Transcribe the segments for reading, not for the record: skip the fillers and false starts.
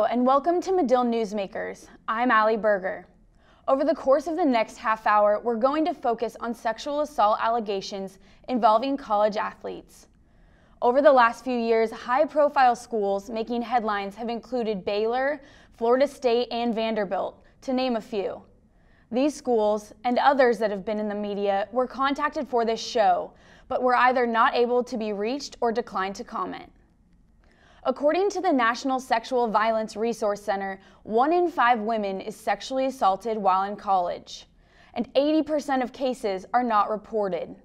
and welcome to Medill Newsmakers. I'm Allie Burger. Over the course of the next half hour, we're going to focus on sexual assault allegations involving college athletes. Over the last few years, high-profile schools making headlines have included Baylor, Florida State, and Vanderbilt, to name a few. These schools, and others that have been in the media, were contacted for this show, but were either not able to be reached or declined to comment. According to the National Sexual Violence Resource Center, 1 in 5 women is sexually assaulted while in college, and 80% of cases are not reported.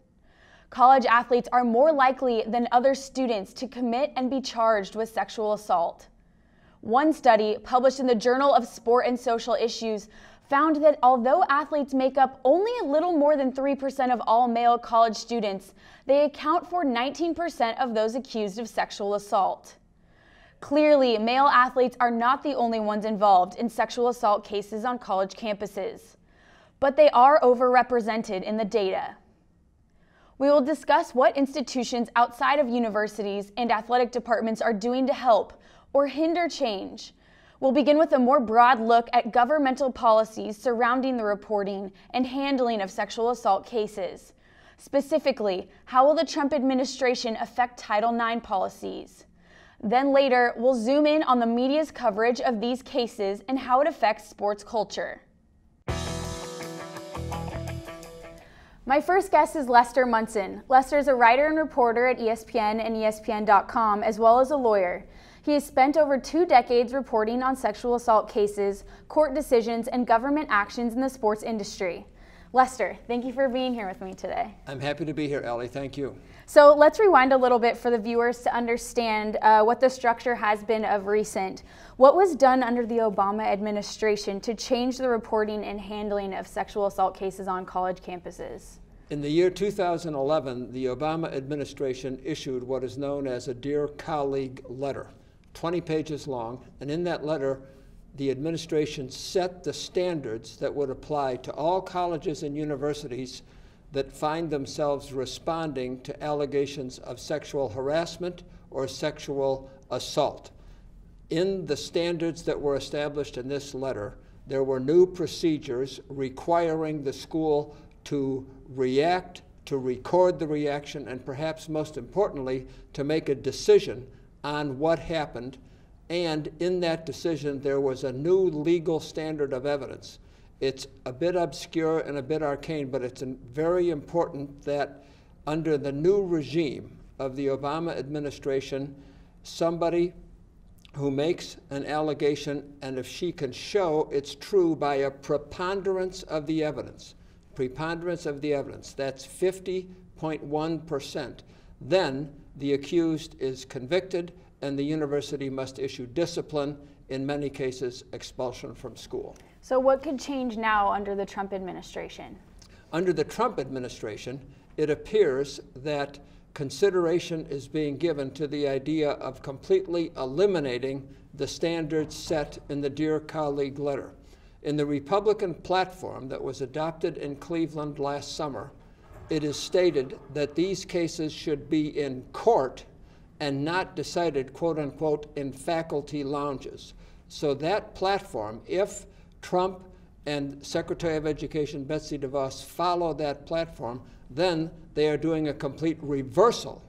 College athletes are more likely than other students to commit and be charged with sexual assault. One study, published in the Journal of Sport and Social Issues, found that although athletes make up only a little more than 3% of all male college students, they account for 19% of those accused of sexual assault. Clearly, male athletes are not the only ones involved in sexual assault cases on college campuses, but they are overrepresented in the data. We will discuss what institutions outside of universities and athletic departments are doing to help or hinder change. We'll begin with a more broad look at governmental policies surrounding the reporting and handling of sexual assault cases. Specifically, how will the Trump administration affect Title IX policies? Then later, we'll zoom in on the media's coverage of these cases and how it affects sports culture. My first guest is Lester Munson. Lester is a writer and reporter at ESPN and ESPN.com, as well as a lawyer. He has spent over 2 decades reporting on sexual assault cases, court decisions, and government actions in the sports industry. Lester, thank you for being here with me today. I'm happy to be here, Allie. Thank you. So let's rewind a little bit for the viewers to understand what the structure has been of recent. What was done under the Obama administration to change the reporting and handling of sexual assault cases on college campuses? In the year 2011, the Obama administration issued what is known as a Dear Colleague letter, 20 pages long, and in that letter, the administration set the standards that would apply to all colleges and universities that find themselves responding to allegations of sexual harassment or sexual assault. In the standards that were established in this letter, there were new procedures requiring the school to react, to record the reaction, and perhaps most importantly, to make a decision on what happened. And in that decision, there was a new legal standard of evidence. It's a bit obscure and a bit arcane, but it's very important that under the new regime of the Obama administration, somebody who makes an allegation, and if she can show it's true by a preponderance of the evidence, that's 50.1%, then the accused is convicted and the university must issue discipline, in many cases expulsion from school. So what could change now under the Trump administration? Under the Trump administration, it appears that consideration is being given to the idea of completely eliminating the standards set in the Dear Colleague letter. In the Republican platform that was adopted in Cleveland last summer, it is stated that these cases should be in court and not decided, quote unquote, in faculty lounges. So that platform, if Trump and Secretary of Education Betsy DeVos follow that platform, then they are doing a complete reversal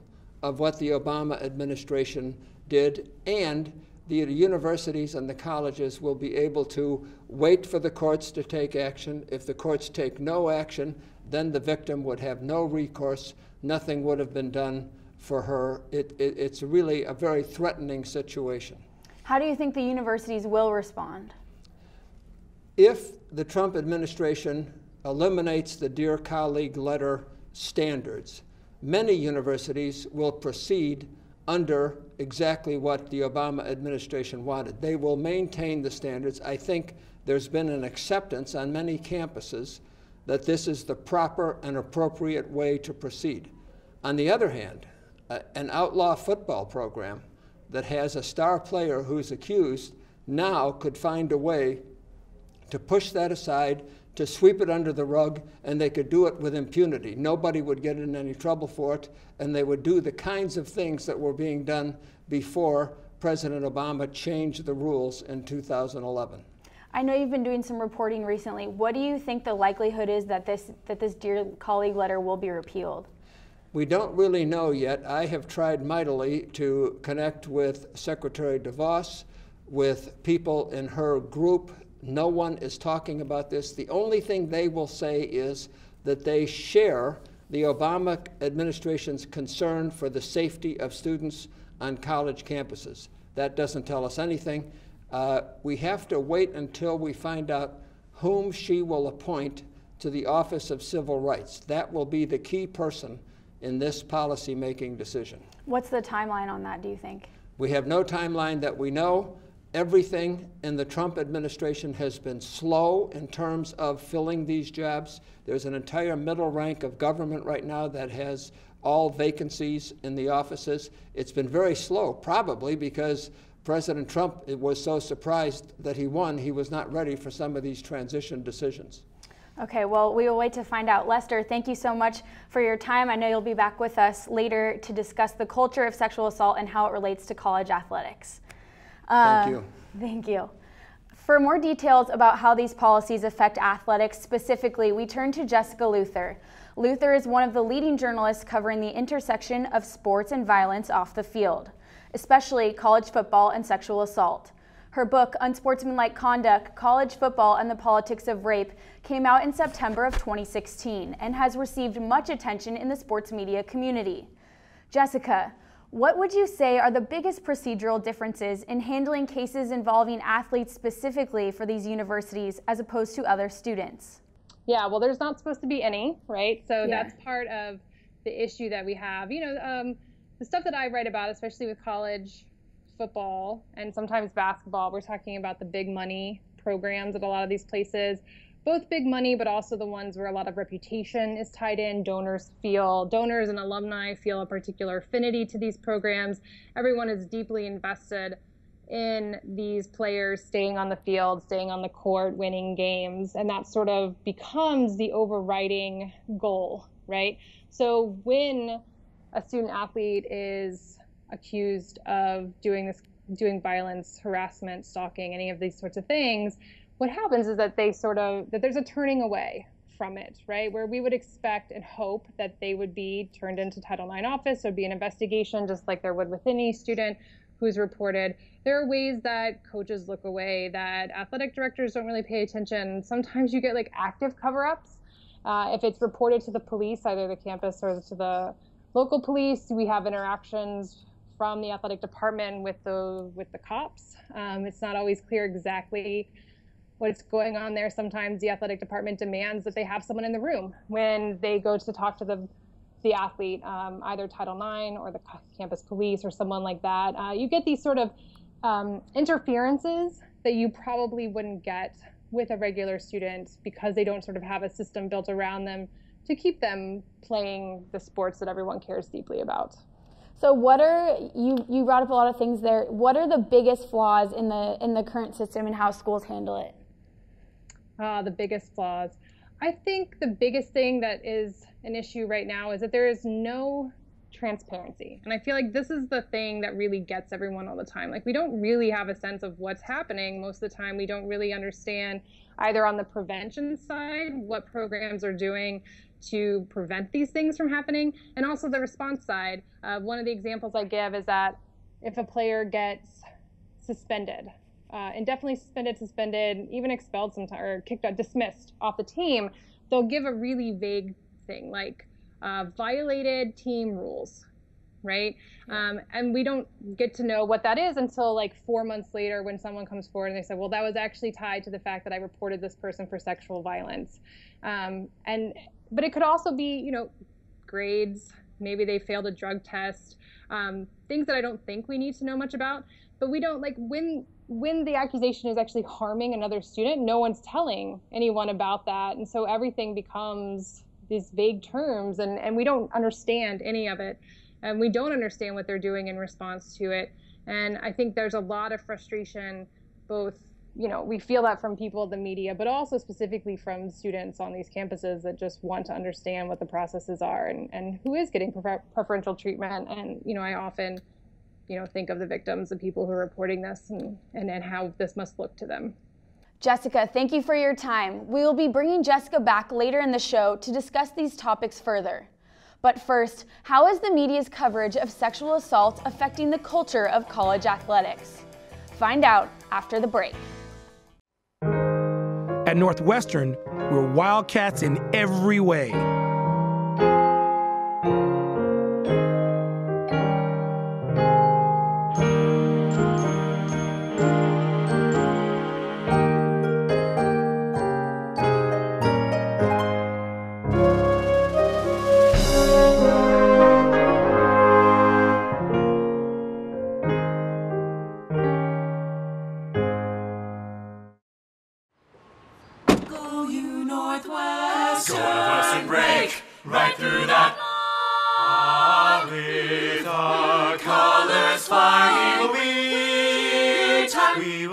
of what the Obama administration did, and the universities and the colleges will be able to wait for the courts to take action. If the courts take no action, then the victim would have no recourse. Nothing would have been done for her. It's really a very threatening situation. How do you think the universities will respond? If the Trump administration eliminates the Dear Colleague letter standards, many universities will proceed under exactly what the Obama administration wanted. They will maintain the standards. I think there's been an acceptance on many campuses that this is the proper and appropriate way to proceed. On the other hand, an outlaw football program that has a star player who's accused now could find a way to push that aside, to sweep it under the rug, and they could do it with impunity. Nobody would get in any trouble for it, and they would do the kinds of things that were being done before President Obama changed the rules in 2011. I know you've been doing some reporting recently. What do you think the likelihood is that this Dear Colleague letter will be repealed? We don't really know yet. I have tried mightily to connect with Secretary DeVos, with people in her group. No one is talking about this. The only thing they will say is that they share the Obama administration's concern for the safety of students on college campuses. That doesn't tell us anything. We have to wait until we find out whom she will appoint to the Office of Civil Rights. That will be the key person in this policy-making decision. What's the timeline on that, do you think? We have no timeline that we know. Everything in the Trump administration has been slow in terms of filling these jobs. There's an entire middle rank of government right now that has all vacancies in the offices. It's been very slow, probably because President Trump was so surprised that he won, he was not ready for some of these transition decisions. Okay, well, we will wait to find out. Lester, thank you so much for your time. I know you'll be back with us later to discuss the culture of sexual assault and how it relates to college athletics. Thank you. Thank you. For more details about how these policies affect athletics specifically, we turn to Jessica Luther. Luther is one of the leading journalists covering the intersection of sports and violence off the field, especially college football and sexual assault. Her book, Unsportsmanlike Conduct, College Football and the Politics of Rape, came out in September of 2016 and has received much attention in the sports media community. Jessica, what would you say are the biggest procedural differences in handling cases involving athletes specifically for these universities as opposed to other students? Yeah, well, there's not supposed to be any, right? So that's part of the issue that we have. You know, the stuff that I write about, especially with college football and sometimes basketball, we're talking about the big money programs at a lot of these places, both big money, but also the ones where a lot of reputation is tied in. Donors and alumni feel a particular affinity to these programs. Everyone is deeply invested in these players staying on the field, staying on the court, winning games, and that sort of becomes the overriding goal, right? So when a student athlete is accused of doing violence, harassment, stalking, any of these sorts of things, what happens is that that there's a turning away from it, right? Where we would expect and hope that they would be turned into Title IX office. There'd be an investigation just like there would with any student who's reported. There are ways that coaches look away, that athletic directors don't really pay attention. Sometimes you get like active cover-ups. If it's reported to the police, either the campus or to the local police, we have interactions from the athletic department with the cops. It's not always clear exactly what's going on there. Sometimes the athletic department demands that they have someone in the room when they go to talk to the athlete, either Title IX or the campus police or someone like that. You get these sort of interferences that you probably wouldn't get with a regular student because they don't sort of have a system built around them to keep them playing the sports that everyone cares deeply about. So what are, you brought up a lot of things there, what are the biggest flaws in the current system and how schools handle it? The biggest flaws. I think the biggest thing that is an issue right now is that there is no transparency. And I feel like this is the thing that really gets everyone all the time. Like, we don't really have a sense of what's happening. Most of the time, we don't really understand either on the prevention side, what programs are doing to prevent these things from happening, and also the response side. One of the examples I give is that if a player gets suspended, indefinitely suspended, even expelled sometimes, or kicked out, dismissed off the team, they'll give a really vague thing like violated team rules, right? And we don't get to know what that is until like 4 months later when someone comes forward and they say, well, that was actually tied to the fact that I reported this person for sexual violence. But it could also be, you know, grades. Maybe they failed a drug test, things that I don't think we need to know much about. But we don't, like, when the accusation is actually harming another student, no one's telling anyone about that. And so everything becomes these vague terms, and we don't understand any of it. And we don't understand what they're doing in response to it. And I think there's a lot of frustration, both, you know, we feel that from people in the media, but also specifically from students on these campuses that just want to understand what the processes are and who is getting preferential treatment. And, you know, I often think of the victims, the people who are reporting this, and how this must look to them. Jessica, thank you for your time. We will be bringing Jessica back later in the show to discuss these topics further. But first, how is the media's coverage of sexual assault affecting the culture of college athletics? Find out after the break. At Northwestern, we're Wildcats in every way.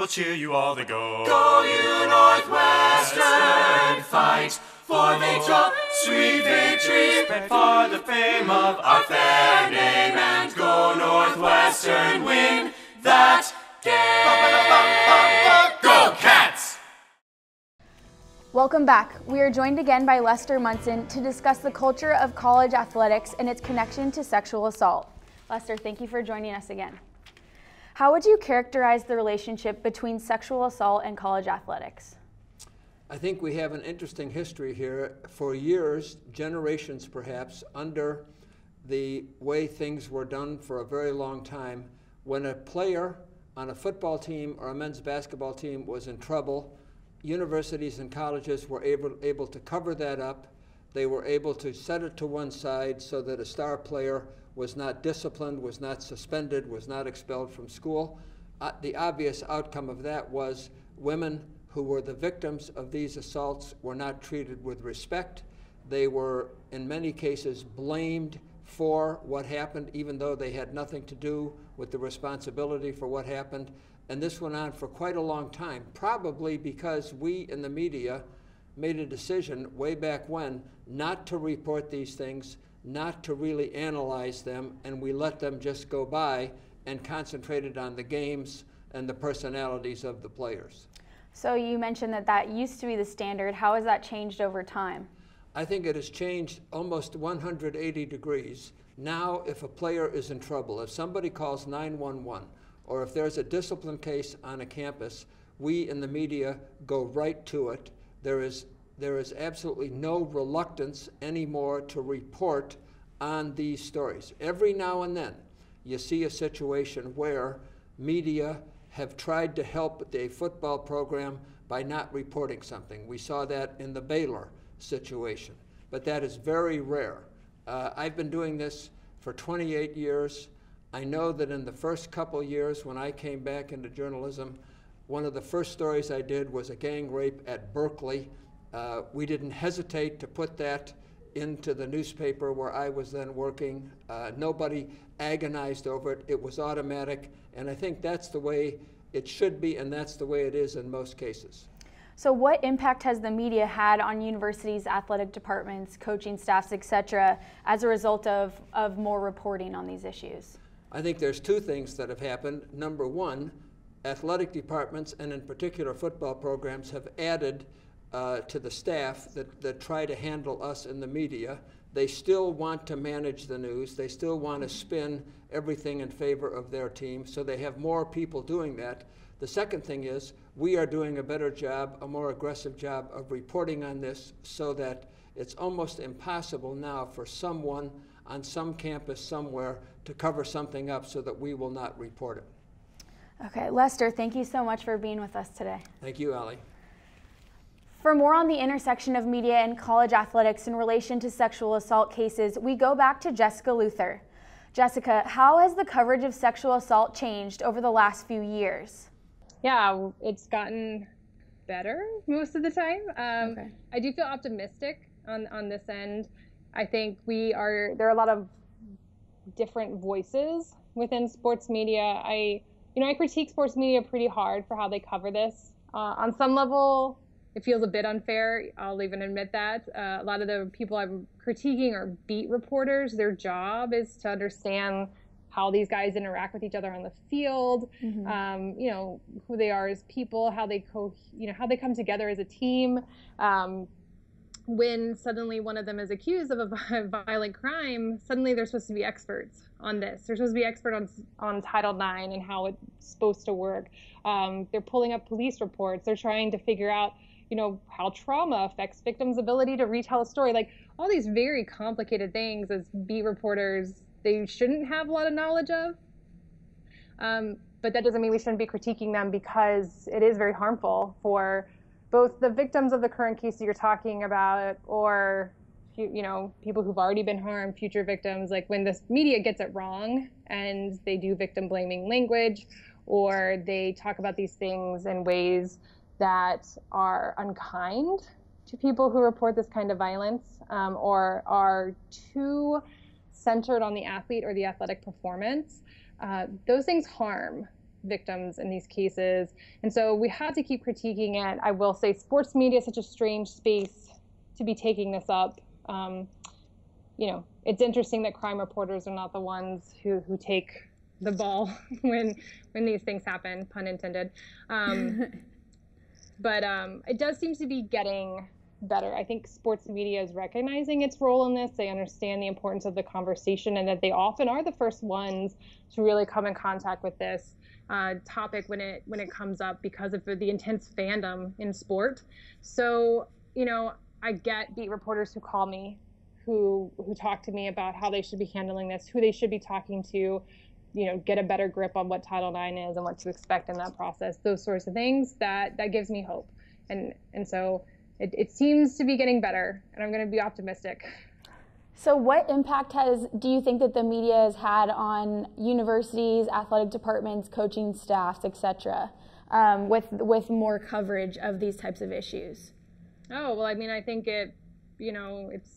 Cheer you all to go. Go you Northwestern, fight for victory, sweet victory, spread for the fame of our fair name, and go Northwestern, win that game. Go Cats! Welcome back. We are joined again by Lester Munson to discuss the culture of college athletics and its connection to sexual assault. Lester, thank you for joining us again. How would you characterize the relationship between sexual assault and college athletics? I think we have an interesting history here. For years, generations perhaps, under the way things were done for a very long time, when a player on a football team or a men's basketball team was in trouble, universities and colleges were able to cover that up. They were able to set it to one side so that a star player was not disciplined, was not suspended, was not expelled from school. The obvious outcome of that was women who were the victims of these assaults were not treated with respect. They were, in many cases, blamed for what happened, even though they had nothing to do with the responsibility for what happened. And this went on for quite a long time, probably because we in the media made a decision way back when not to report these things, not to really analyze them, and we let them just go by and concentrated on the games and the personalities of the players. So you mentioned that that used to be the standard. How has that changed over time? I think it has changed almost 180 degrees. Now, if a player is in trouble, if somebody calls 911, or if there's a discipline case on a campus, we in the media go right to it. There is absolutely no reluctance anymore to report on these stories. Every now and then, you see a situation where media have tried to help a football program by not reporting something. We saw that in the Baylor situation, but that is very rare. I've been doing this for 28 years. I know that in the first couple years when I came back into journalism, one of the first stories I did was a gang rape at Berkeley. We didn't hesitate to put that into the newspaper where I was then working. Nobody agonized over it. It was automatic, and I think that's the way it should be, and that's the way it is in most cases. So what impact has the media had on universities, athletic departments, coaching staffs, etc., as a result of more reporting on these issues? I think there's two things that have happened. Number one, athletic departments, and in particular football programs, have added to the staff that try to handle us in the media. They still want to manage the news. They still want to spin everything in favor of their team, so they have more people doing that. The second thing is we are doing a better job, a more aggressive job of reporting on this, so that it's almost impossible now for someone on some campus somewhere to cover something up so that we will not report it. Okay, Lester, thank you so much for being with us today. Thank you, Allie. For more on the intersection of media and college athletics in relation to sexual assault cases, we go back to Jessica Luther. Jessica, how has the coverage of sexual assault changed over the last few years? Yeah, it's gotten better most of the time. Okay. I do feel optimistic on this end. I think there are a lot of different voices within sports media. I critique sports media pretty hard for how they cover this. On some level, it feels a bit unfair. I'll even admit that. A lot of the people I'm critiquing are beat reporters. Their job is to understand how these guys interact with each other on the field, you know, who they are as people, how they how they come together as a team. When suddenly one of them is accused of a violent crime, suddenly they're supposed to be experts on this. They're supposed to be expert on Title IX and how it's supposed to work. They're pulling up police reports. They're trying to figure out, you know, how trauma affects victims' ability to retell a story. Like all these very complicated things as beat reporters, they shouldn't have a lot of knowledge of. But that doesn't mean we shouldn't be critiquing them, because it is very harmful for both the victims of the current case that you're talking about, or, you know, people who've already been harmed, future victims. Like when the media gets it wrong and they do victim blaming language, or they talk about these things in ways that are unkind to people who report this kind of violence, or are too centered on the athlete or the athletic performance, those things harm victims in these cases. And so we have to keep critiquing it. I will say sports media is such a strange space to be taking this up. You know, it's interesting that crime reporters are not the ones who take the ball when these things happen, pun intended. But it does seem to be getting better. I think sports media is recognizing its role in this. They understand the importance of the conversation, and that they often are the first ones to really come in contact with this topic when it comes up, because of the intense fandom in sport. So, you know, I get beat reporters who call me, who talk to me about how they should be handling this, who they should be talking to, you know, get a better grip on what Title IX is and what to expect in that process. Those sorts of things, that gives me hope. And so it seems to be getting better, and I'm going to be optimistic. So what impact do you think that the media has had on universities, athletic departments, coaching staffs, etc., with more coverage of these types of issues? Oh, well, I mean, I think it's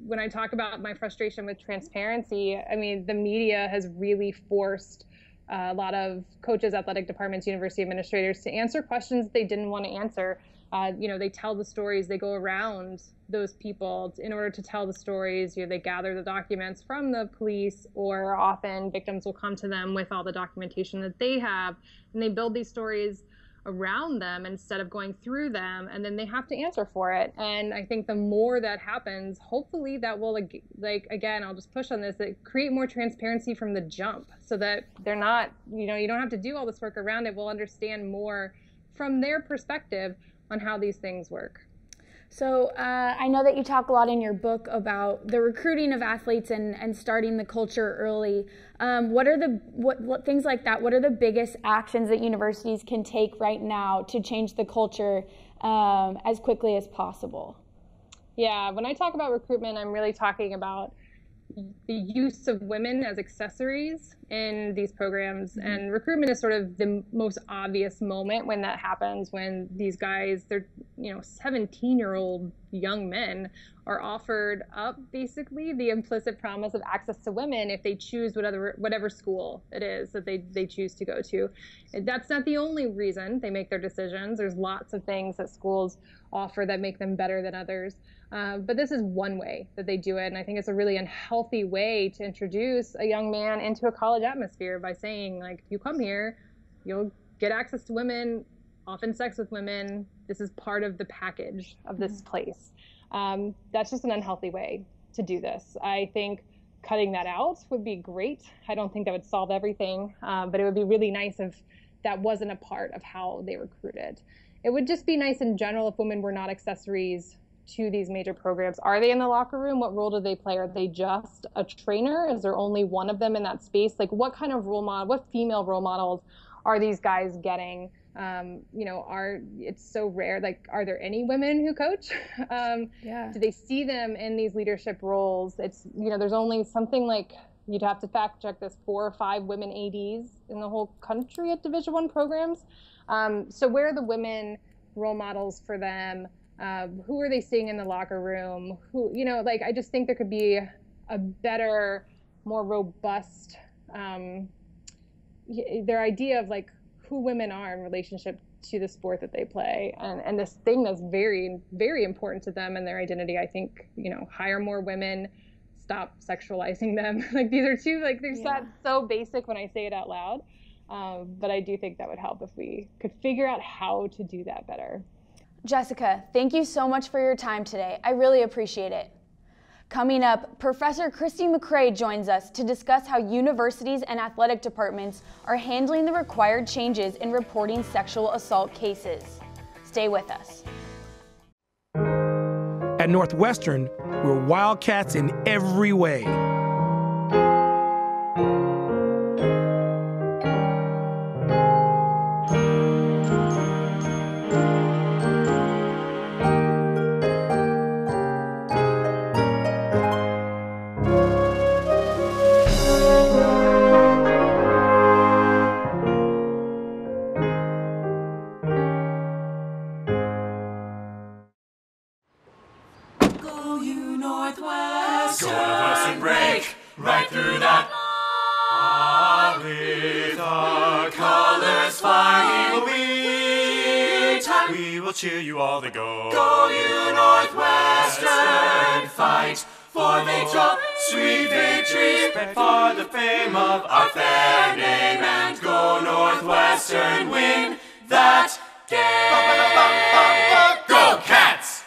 when I talk about my frustration with transparency, I mean, the media has really forced a lot of coaches, athletic departments, university administrators to answer questions they didn't want to answer. You know, they tell the stories, they go around those people in order to tell the stories. You know, they gather the documents from the police, or often victims will come to them with all the documentation that they have, and they build these stories around them instead of going through them, and then they have to answer for it. And I think the more that happens, hopefully that will, like again, I'll just push on this, that create more transparency from the jump, so that they're not, you know, you don't have to do all this work around it. We'll understand more from their perspective on how these things work. So I know that you talk a lot in your book about the recruiting of athletes and starting the culture early. What are what things like that? What are the biggest actions that universities can take right now to change the culture as quickly as possible? Yeah, when I talk about recruitment, I'm really talking about the use of women as accessories in these programs. Mm-hmm. And recruitment is sort of the most obvious moment when that happens, when these guys, they're, you know, 17-year-old young men are offered up basically the implicit promise of access to women if they choose whatever school it is that they choose to go to. That's not the only reason they make their decisions. There's lots of things that schools offer that make them better than others. But this is one way that they do it. And I think it's a really unhealthy way to introduce a young man into a college atmosphere by saying, like, if you come here, you'll get access to women, often sex with women. This is part of the package of this place. That's just an unhealthy way to do this. I think cutting that out would be great. I don't think that would solve everything, but it would be really nice if that wasn't a part of how they recruited. It would just be nice in general if women were not accessories to these major programs. Are they in the locker room? What role do they play? Are they just a trainer? Is there only one of them in that space? Like, what kind of role model, what female role models are these guys getting? You know, it's so rare. Like, are there any women who coach? Do they see them in these leadership roles? It's, you know, there's only something like, you'd have to fact check this, 4 or 5 women ADs in the whole country at Division I programs. So where are the women role models for them? Who are they seeing in the locker room? Who, you know, like, I just think there could be a better, more robust, their idea of, like, who women are in relationship to the sport that they play, and this thing that's very, very important to them and their identity. I think, you know, hire more women, stop sexualizing them. Like these are two, like they're so basic when I say it out loud. But I do think that would help if we could figure out how to do that better. Jessica, thank you so much for your time today. I really appreciate it. Coming up, Professor Christy McCrae joins us to discuss how universities and athletic departments are handling the required changes in reporting sexual assault cases. Stay with us. At Northwestern, we're Wildcats in every way. Cheer you all the go. Go you Northwestern, fight for victory, sweet victory, for the fame of our fair name, and go Northwestern, win that game. Go Cats!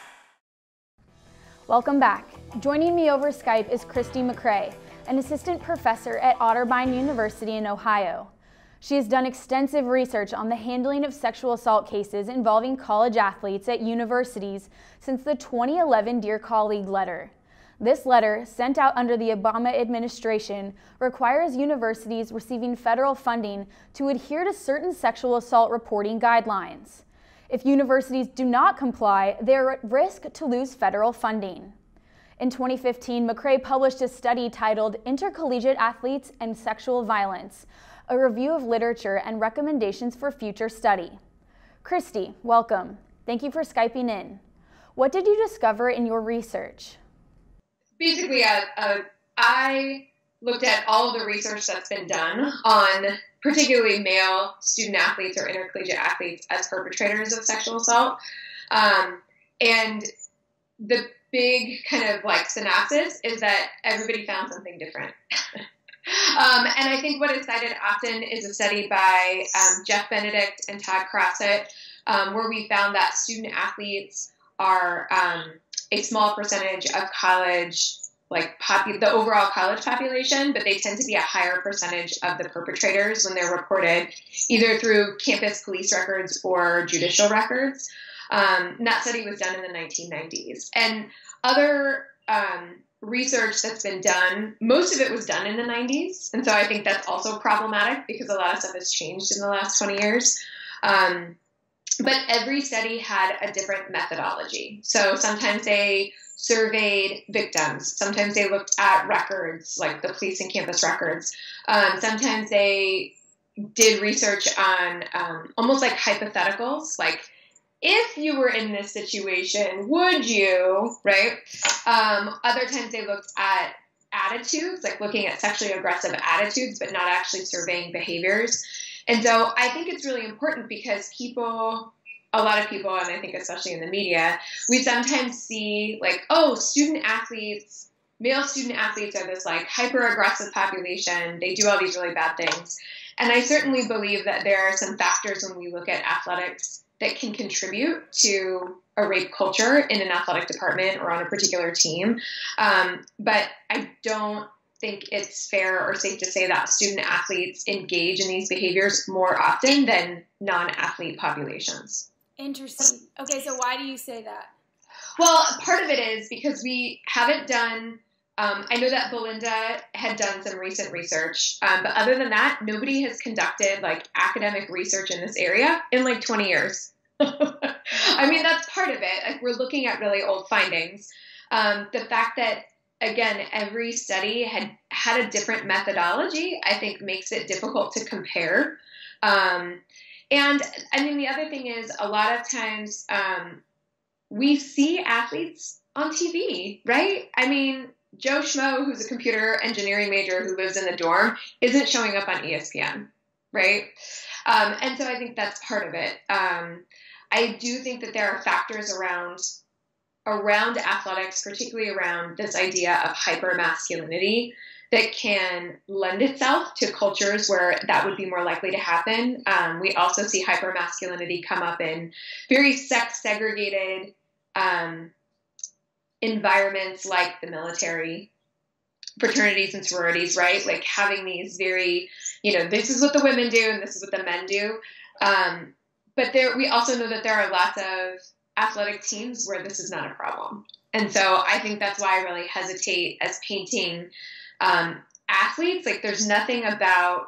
Welcome back. Joining me over Skype is Christy McCrae, an assistant professor at Otterbein University in Ohio. She has done extensive research on the handling of sexual assault cases involving college athletes at universities since the 2011 Dear Colleague letter. This letter, sent out under the Obama administration, requires universities receiving federal funding to adhere to certain sexual assault reporting guidelines. If universities do not comply, they are at risk to lose federal funding. In 2015, McCrae published a study titled Intercollegiate Athletes and Sexual Violence, a review of literature and recommendations for future study. Christy, welcome. Thank you for Skyping in. What did you discover in your research? Basically, I looked at all of the research that's been done on particularly male student athletes or intercollegiate athletes as perpetrators of sexual assault. And the big kind of like synopsis is that everybody found something different. And I think what is cited often is a study by Jeff Benedict and Todd Crossett, where we found that student athletes are a small percentage of college, the overall college population, but they tend to be a higher percentage of the perpetrators when they're reported either through campus police records or judicial records. And that study was done in the 1990s. And other research that's been done, most of it was done in the 90s. And so I think that's also problematic because a lot of stuff has changed in the last 20 years. But every study had a different methodology. So sometimes they surveyed victims. Sometimes they looked at records, like the police and campus records. Sometimes they did research on almost like hypotheticals, like, if you were in this situation, would you, right? Other times they looked at attitudes, like looking at sexually aggressive attitudes, but not actually surveying behaviors. And so I think it's really important because a lot of people, and I think especially in the media, we sometimes see like, oh, male student athletes are this like hyper-aggressive population. They do all these really bad things. And I certainly believe that there are some factors when we look at athletics that can contribute to a rape culture in an athletic department or on a particular team. But I don't think it's fair or safe to say that student athletes engage in these behaviors more often than non-athlete populations. Interesting. Okay, so why do you say that? Well, part of it is because we haven't done I know that Belinda had done some recent research, but other than that, nobody has conducted like academic research in this area in like 20 years. I mean, that's part of it. Like, we're looking at really old findings. The fact that, again, every study had a different methodology, I think makes it difficult to compare. And I mean, the other thing is a lot of times we see athletes on TV, right? I mean, Joe Schmo, who's a computer engineering major who lives in the dorm, isn't showing up on ESPN, right? And so I think that's part of it. I do think that there are factors around around athletics, particularly around this idea of hypermasculinity, that can lend itself to cultures where that would be more likely to happen. We also see hypermasculinity come up in very sex-segregated environments like the military, fraternities and sororities, right? Like having these very, this is what the women do and this is what the men do. But we also know that there are lots of athletic teams where this is not a problem. And so I think that's why I really hesitate as painting athletes. Like there's nothing about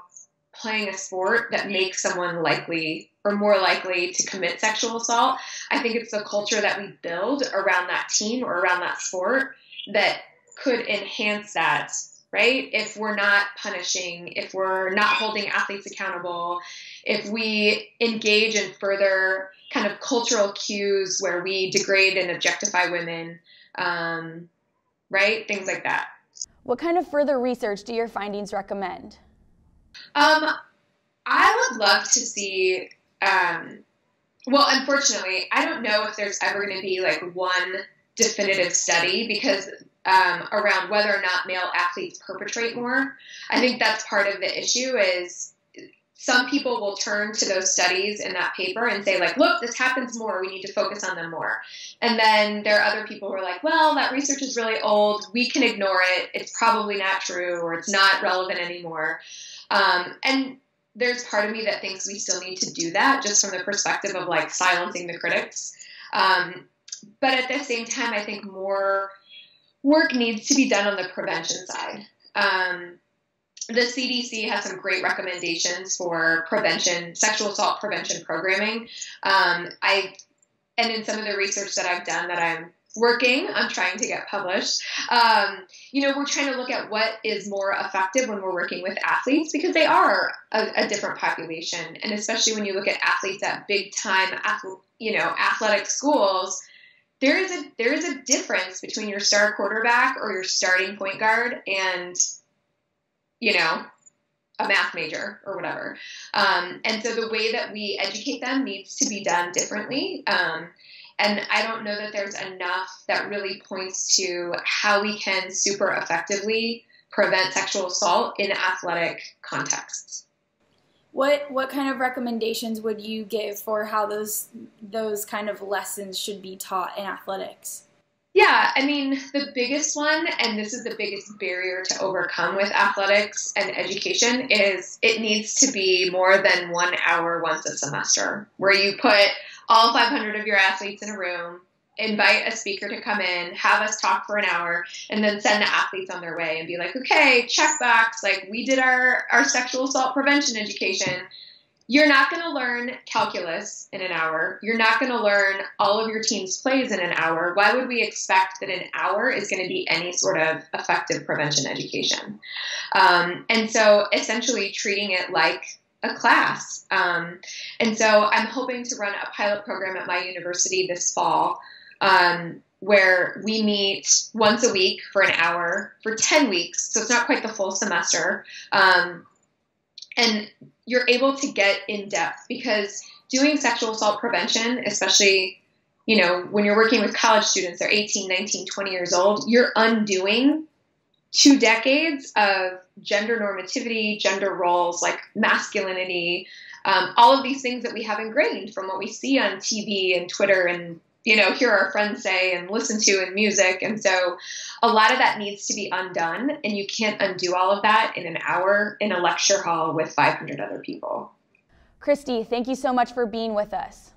playing a sport that makes someone likely or more likely to commit sexual assault. I think it's the culture that we build around that team or around that sport that could enhance that, right? If we're not punishing, if we're not holding athletes accountable, if we engage in further kind of cultural cues where we degrade and objectify women, right? Things like that. What kind of further research do your findings recommend? I would love to see, well, unfortunately, I don't know if there's ever going to be like one definitive study because around whether or not male athletes perpetrate more. I think that's part of the issue is some people will turn to those studies in that paper and say like, look, this happens more. We need to focus on them more. And then there are other people who are like, well, that research is really old. We can ignore it. It's probably not true or it's not relevant anymore. And there's part of me that thinks we still need to do that just from the perspective of like silencing the critics. But at the same time, I think more work needs to be done on the prevention side. The CDC has some great recommendations for prevention, sexual assault prevention programming. And in some of the research that I've done that I'm working on trying to get published, we're trying to look at what is more effective when we're working with athletes because they are a different population. And especially when you look at athletes at big time, athletic schools, there is a difference between your star quarterback or your starting point guard and, a math major or whatever. And so the way that we educate them needs to be done differently. And I don't know that there's enough that really points to how we can super effectively prevent sexual assault in athletic contexts. What kind of recommendations would you give for how those kind of lessons should be taught in athletics? Yeah, I mean, the biggest one, and this is the biggest barrier to overcome with athletics and education, is it needs to be more than 1 hour once a semester, where you put all 500 of your athletes in a room, invite a speaker to come in, have us talk for an hour, and then send the athletes on their way and be like, okay, check box, like we did our sexual assault prevention education. You're not going to learn calculus in an hour. You're not going to learn all of your team's plays in an hour. Why would we expect that an hour is going to be any sort of effective prevention education? And so essentially treating it like a class. And so I'm hoping to run a pilot program at my university this fall where we meet once a week for an hour for 10 weeks. So it's not quite the full semester. And you're able to get in depth because doing sexual assault prevention, especially, when you're working with college students, they're 18, 19, 20 years old, you're undoing 2 decades of gender normativity, gender roles, like masculinity, all of these things that we have ingrained from what we see on TV and Twitter and, hear our friends say and listen to in music. And so a lot of that needs to be undone. And you can't undo all of that in an hour in a lecture hall with 500 other people. Christy, thank you so much for being with us.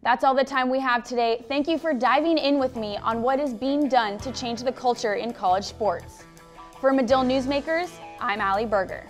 That's all the time we have today. Thank you for diving in with me on what is being done to change the culture in college sports. For Medill Newsmakers, I'm Allie Burger.